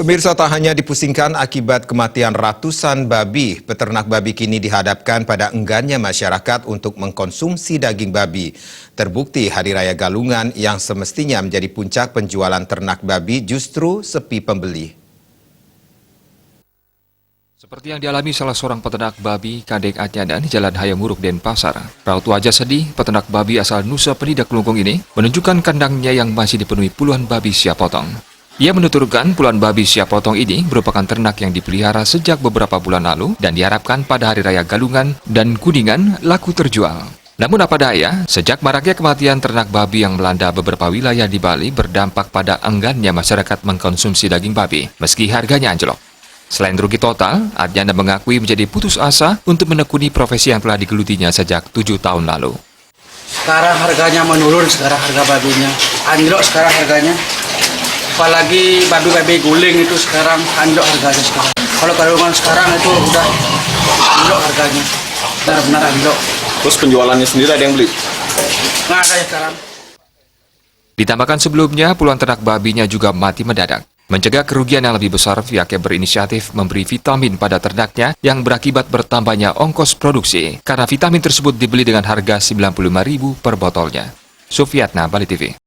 Pemirsa, tak hanya dipusingkan akibat kematian ratusan babi, peternak babi kini dihadapkan pada enggannya masyarakat untuk mengkonsumsi daging babi. Terbukti Hari Raya Galungan yang semestinya menjadi puncak penjualan ternak babi justru sepi pembeli. Seperti yang dialami salah seorang peternak babi Kadek Atyada di Jalan Hayamuruk, Denpasar. Raut wajah sedih, peternak babi asal Nusa Penida Kelungkung ini menunjukkan kandangnya yang masih dipenuhi puluhan babi siap potong. Ia menuturkan puluhan babi siap potong ini merupakan ternak yang dipelihara sejak beberapa bulan lalu dan diharapkan pada Hari Raya Galungan dan Kuningan laku terjual. Namun apa daya, sejak maraknya kematian ternak babi yang melanda beberapa wilayah di Bali berdampak pada enggannya masyarakat mengkonsumsi daging babi meski harganya anjlok. Selain rugi total, Adyanda mengakui menjadi putus asa untuk menekuni profesi yang telah digelutinya sejak 7 tahun lalu. Sekarang harganya menurun, sekarang harga babinya anjlok sekarang harganya. Apalagi babi-babi guling itu sekarang anjlok harganya sekarang. Kalau Galungan sekarang itu udah anjlok harganya, benar-benar anjlok. Terus penjualannya sendiri ada yang beli? Nggak ada ya sekarang. Ditambahkan sebelumnya, puluhan ternak babinya juga mati mendadak. Mencegah kerugian yang lebih besar, pihaknya berinisiatif memberi vitamin pada ternaknya yang berakibat bertambahnya ongkos produksi, karena vitamin tersebut dibeli dengan harga Rp95.000 per botolnya. Sufiatna, Bali TV.